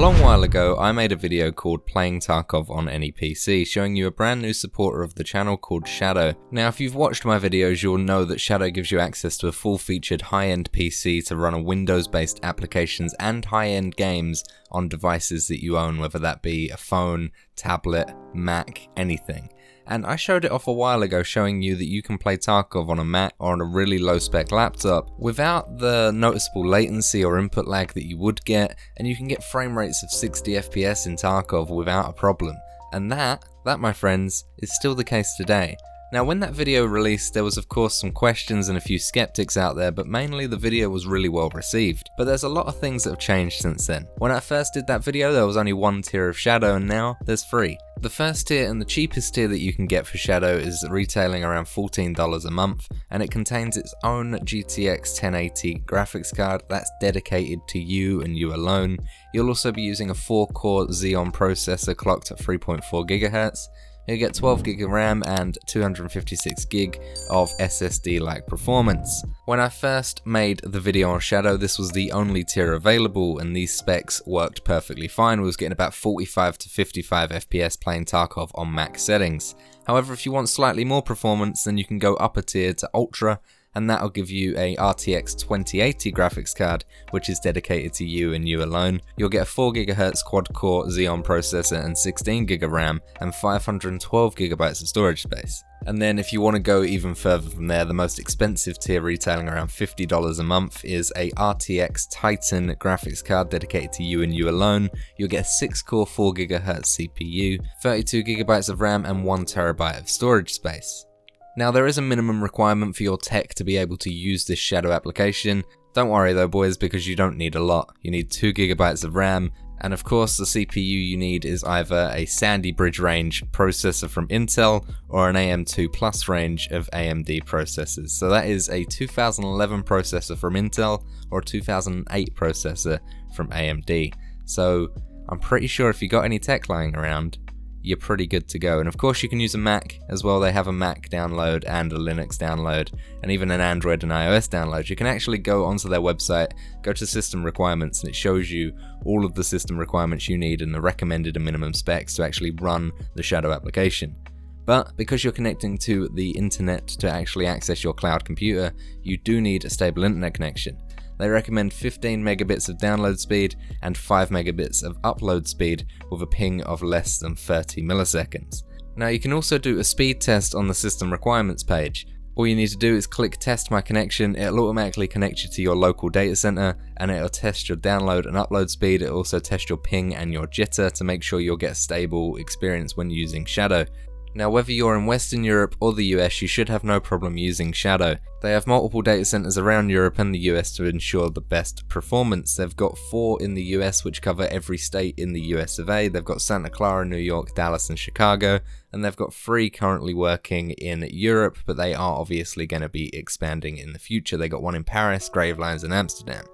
long while ago, I made a video called Playing Tarkov on Any PC, showing you a brand new supporter of the channel called Shadow. Now, if you've watched my videos, you'll know that Shadow gives you access to a full-featured high-end PC to run a Windows-based applications and high-end games on devices that you own, whether that be a phone, tablet, Mac, anything. And I showed it off a while ago, showing you that you can play Tarkov on a Mac or on a really low spec laptop without the noticeable latency or input lag that you would get, and you can get frame rates of 60 FPS in Tarkov without a problem. And that, my friends, is still the case today. Now, when that video released, there was of course some questions and a few skeptics out there, but mainly the video was really well received. But there's a lot of things that have changed since then. When I first did that video, there was only one tier of Shadow, and now there's three. The first tier and the cheapest tier that you can get for Shadow is retailing around $14 a month, and it contains its own GTX 1080 graphics card that's dedicated to you and you alone. You'll also be using a 4-core Xeon processor clocked at 3.4 GHz. You get 12 GB of RAM and 256 GB of SSD-like performance. When I first made the video on Shadow, this was the only tier available, and these specs worked perfectly fine. We was getting about 45 to 55 FPS playing Tarkov on max settings. However, if you want slightly more performance, then you can go up a tier to Ultra, and that'll give you a RTX 2080 graphics card, which is dedicated to you and you alone. You'll get a 4 GHz quad-core Xeon processor and 16 GB of RAM and 512 GB of storage space. And then if you want to go even further from there, the most expensive tier, retailing around $50 a month, is a RTX Titan graphics card dedicated to you and you alone. You'll get a 6-core 4 GHz CPU, 32 GB of RAM and 1 TB of storage space. Now, there is a minimum requirement for your tech to be able to use this Shadow application. Don't worry though, boys, because you don't need a lot. You need 2 GB of RAM, and of course the CPU you need is either a Sandy Bridge range processor from Intel or an AM2 Plus range of AMD processors. So that is a 2011 processor from Intel or a 2008 processor from AMD. So I'm pretty sure if you got any tech lying around, you're pretty good to go. And of course you can use a Mac as well. They have a Mac download and a Linux download, and even an Android and iOS download. You can actually go onto their website, go to system requirements, and it shows you all of the system requirements you need and the recommended and minimum specs to actually run the Shadow application. But because you're connecting to the internet to actually access your cloud computer, you do need a stable internet connection. They recommend 15 megabits of download speed and 5 megabits of upload speed with a ping of less than 30 milliseconds. Now, you can also do a speed test on the system requirements page. All you need to do is click test my connection. It'll automatically connect you to your local data center, and it'll test your download and upload speed. It'll also test your ping and your jitter to make sure you'll get a stable experience when using Shadow. Now, whether you're in Western Europe or the US, you should have no problem using Shadow. They have multiple data centers around Europe and the US to ensure the best performance. They've got 4 in the US, which cover every state in the US of A. They've got Santa Clara, New York, Dallas and Chicago, and they've got 3 currently working in Europe, but they are obviously going to be expanding in the future. They got 1 in Paris, Gravelines and Amsterdam.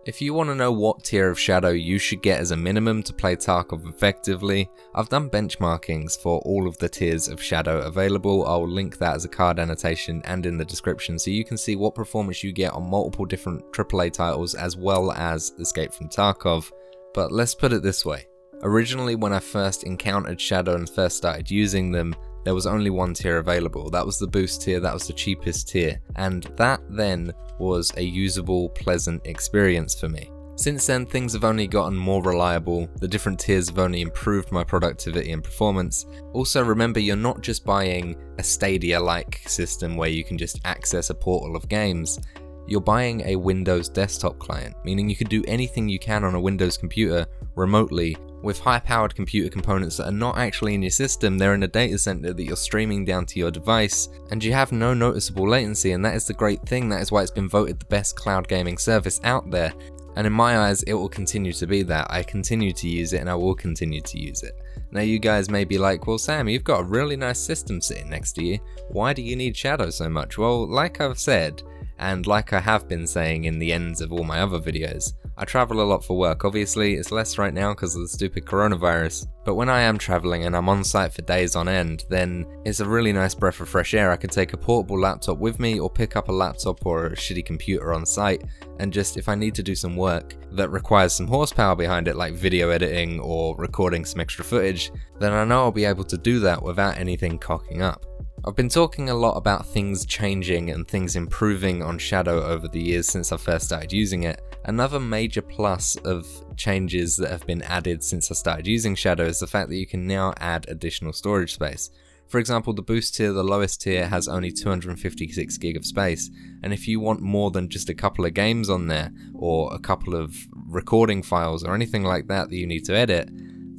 If you want to know what tier of Shadow you should get as a minimum to play Tarkov effectively, I've done benchmarkings for all of the tiers of Shadow available. I'll link that as a card annotation and in the description so you can see what performance you get on multiple different AAA titles as well as Escape from Tarkov. But let's put it this way. Originally, when I first encountered Shadow and first started using them, there was only 1 tier available. That was the boost tier, that was the cheapest tier, and that then was a usable, pleasant experience for me. Since then, things have only gotten more reliable, the different tiers have only improved my productivity and performance. Also remember, you're not just buying a Stadia-like system where you can just access a portal of games. You're buying a Windows desktop client, meaning you can do anything you can on a Windows computer remotely with high-powered computer components that are not actually in your system. They're in a data center that you're streaming down to your device, and you have no noticeable latency, and that is the great thing. That is why it's been voted the best cloud gaming service out there, and in my eyes it will continue to be that. I continue to use it and I will continue to use it. Now, you guys may be like, well Sam, you've got a really nice system sitting next to you, why do you need Shadow so much? Well, like I've said, and like I have been saying in the ends of all my other videos, I travel a lot for work. Obviously, it's less right now because of the stupid coronavirus. But when I am traveling and I'm on site for days on end, then it's a really nice breath of fresh air. I can take a portable laptop with me or pick up a laptop or a shitty computer on site, and just if I need to do some work that requires some horsepower behind it, like video editing or recording some extra footage, then I know I'll be able to do that without anything cocking up. I've been talking a lot about things changing and things improving on Shadow over the years since I first started using it. Another major plus of changes that have been added since I started using Shadow is the fact that you can now add additional storage space. For example, the boost tier, the lowest tier, has only 256 gig of space, and if you want more than just a couple of games on there, or a couple of recording files or anything like that that you need to edit,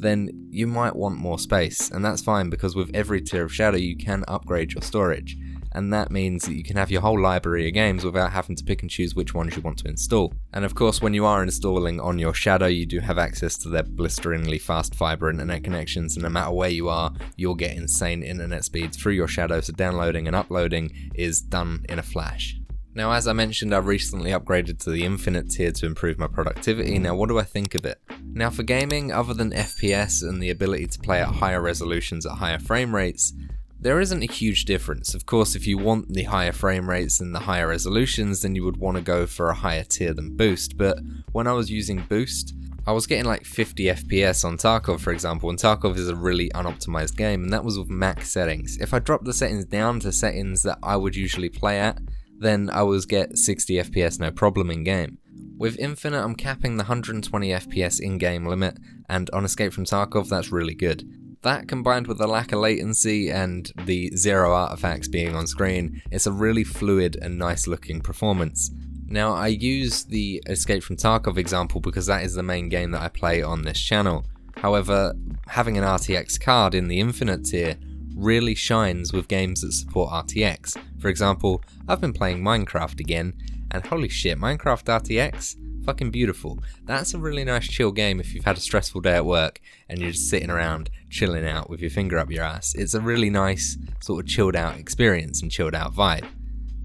then you might want more space, and that's fine because with every tier of Shadow you can upgrade your storage, and that means that you can have your whole library of games without having to pick and choose which ones you want to install. And of course, when you are installing on your Shadow, you do have access to their blisteringly fast fiber internet connections, and no matter where you are, you'll get insane internet speeds through your Shadow, so downloading and uploading is done in a flash. Now, as I mentioned, I've recently upgraded to the Infinite tier to improve my productivity. Now, what do I think of it? Now, for gaming, other than FPS and the ability to play at higher resolutions at higher frame rates, there isn't a huge difference. Of course, if you want the higher frame rates and the higher resolutions, then you would want to go for a higher tier than Boost, but when I was using Boost, I was getting like 50 FPS on Tarkov, for example, and Tarkov is a really unoptimized game, and that was with max settings. If I dropped the settings down to settings that I would usually play at, then I would get 60 FPS no problem in game. With Infinite, I'm capping the 120 FPS in-game limit, and on Escape from Tarkov, that's really good. That combined with the lack of latency and the 0 artifacts being on screen, it's a really fluid and nice looking performance. Now, I use the Escape from Tarkov example because that is the main game that I play on this channel. However, having an RTX card in the Infinite tier really shines with games that support RTX. For example, I've been playing Minecraft again, and holy shit, Minecraft RTX? Fucking beautiful. That's a really nice chill game if you've had a stressful day at work and you're just sitting around chilling out with your finger up your ass. It's a really nice sort of chilled out experience and chilled out vibe.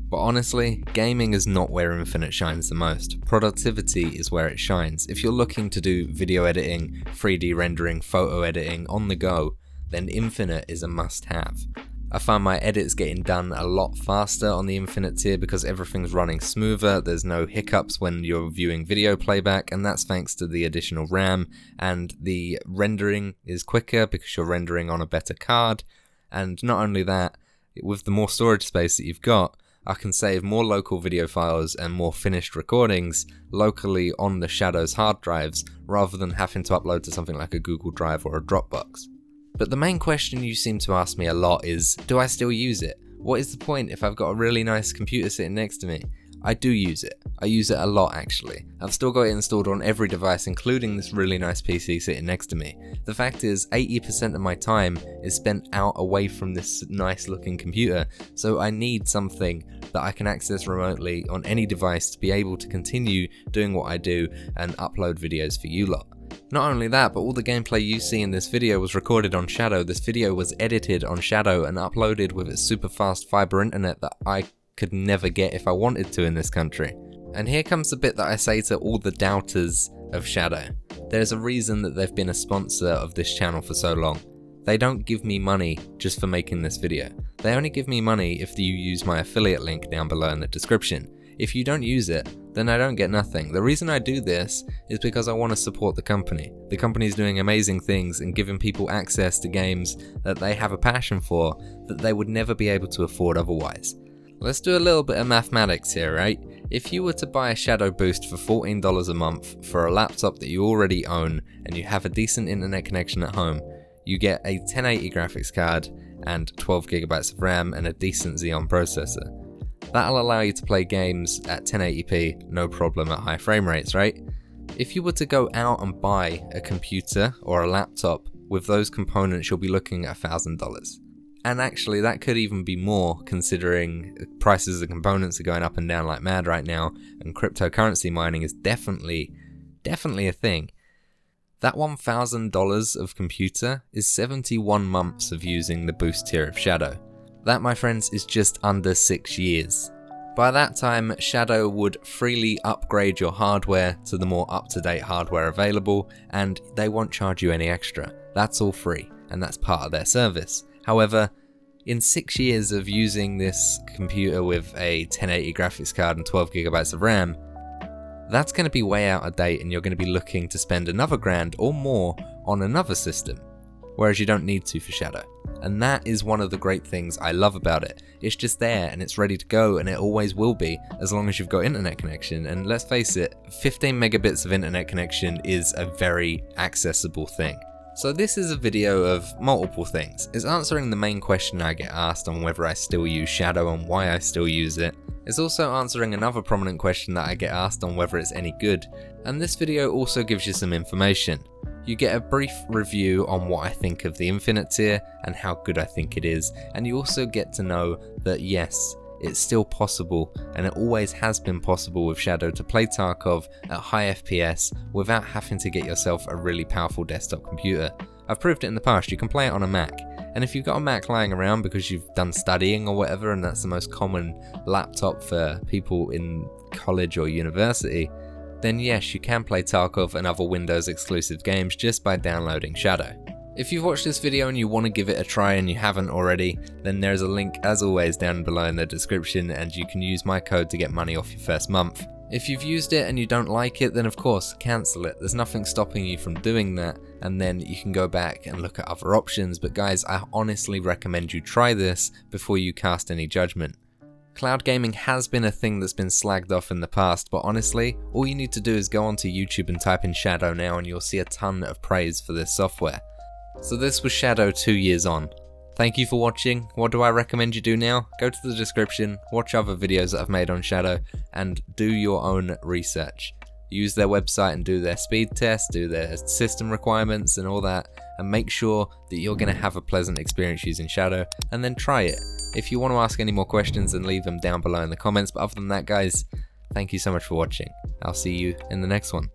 But honestly, gaming is not where Infinite shines the most. Productivity is where it shines. If you're looking to do video editing, 3D rendering, photo editing on the go, then Infinite is a must-have. I find my edits getting done a lot faster on the Infinite tier because everything's running smoother, there's no hiccups when you're viewing video playback, and that's thanks to the additional RAM, and the rendering is quicker because you're rendering on a better card, and not only that, with the more storage space that you've got, I can save more local video files and more finished recordings locally on the Shadow's hard drives rather than having to upload to something like a Google Drive or a Dropbox. But the main question you seem to ask me a lot is, do I still use it? What is the point if I've got a really nice computer sitting next to me? I do use it. I use it a lot actually. I've still got it installed on every device, including this really nice PC sitting next to me. The fact is, 80% of my time is spent out away from this nice looking computer, so I need something that I can access remotely on any device to be able to continue doing what I do and upload videos for you lot. Not only that, but all the gameplay you see in this video was recorded on Shadow. This video was edited on Shadow and uploaded with its super fast fiber internet that I could never get if I wanted to in this country. And here comes the bit that I say to all the doubters of Shadow. There's a reason that they've been a sponsor of this channel for so long. They don't give me money just for making this video. They only give me money if you use my affiliate link down below in the description. If you don't use it, then I don't get nothing. The reason I do this is because I want to support the company. The company's doing amazing things and giving people access to games that they have a passion for that they would never be able to afford otherwise. Let's do a little bit of mathematics here, right? If you were to buy a Shadow Boost for $14 a month for a laptop that you already own and you have a decent internet connection at home, you get a 1080 graphics card and 12 GB of RAM and a decent Xeon processor. That'll allow you to play games at 1080p, no problem at high frame rates, right? If you were to go out and buy a computer or a laptop with those components, you'll be looking at $1,000. And actually, that could even be more considering prices of components are going up and down like mad right now, and cryptocurrency mining is definitely a thing. That $1,000 of computer is 71 months of using the Boost tier of Shadow. That, my friends, is just under 6 years. By that time, Shadow would freely upgrade your hardware to the more up-to-date hardware available, and they won't charge you any extra. That's all free, and that's part of their service. However, in 6 years of using this computer with a 1080 graphics card and 12GB of RAM, that's going to be way out of date, and you're going to be looking to spend another grand or more on another system, whereas you don't need to for Shadow. And that is one of the great things I love about it. It's just there and it's ready to go, and it always will be as long as you've got internet connection. And let's face it, 15 megabits of internet connection is a very accessible thing. So this is a video of multiple things. It's answering the main question I get asked on whether I still use Shadow and why I still use it. It's also answering another prominent question that I get asked on whether it's any good. And this video also gives you some information. You get a brief review on what I think of the Infinite tier and how good I think it is, and you also get to know that yes, it's still possible, and it always has been possible with Shadow to play Tarkov at high FPS without having to get yourself a really powerful desktop computer. I've proved it in the past. You can play it on a Mac, and if you've got a Mac lying around because you've done studying or whatever, and that's the most common laptop for people in college or university, then yes, you can play Tarkov and other Windows exclusive games just by downloading Shadow. If you've watched this video and you want to give it a try and you haven't already, then there's a link as always down below in the description, and you can use my code to get money off your first month. If you've used it and you don't like it, then of course cancel it. There's nothing stopping you from doing that, and then you can go back and look at other options. But guys, I honestly recommend you try this before you cast any judgment. Cloud gaming has been a thing that's been slagged off in the past, but honestly, all you need to do is go onto YouTube and type in Shadow now and you'll see a ton of praise for this software. So this was Shadow 2 years on. Thank you for watching. What do I recommend you do now? Go to the description, watch other videos that I've made on Shadow, and do your own research. Use their website and do their speed test, do their system requirements and all that, and make sure that you're going to have a pleasant experience using Shadow, and then try it. If you want to ask any more questions, then leave them down below in the comments, but other than that guys, thank you so much for watching. I'll see you in the next one.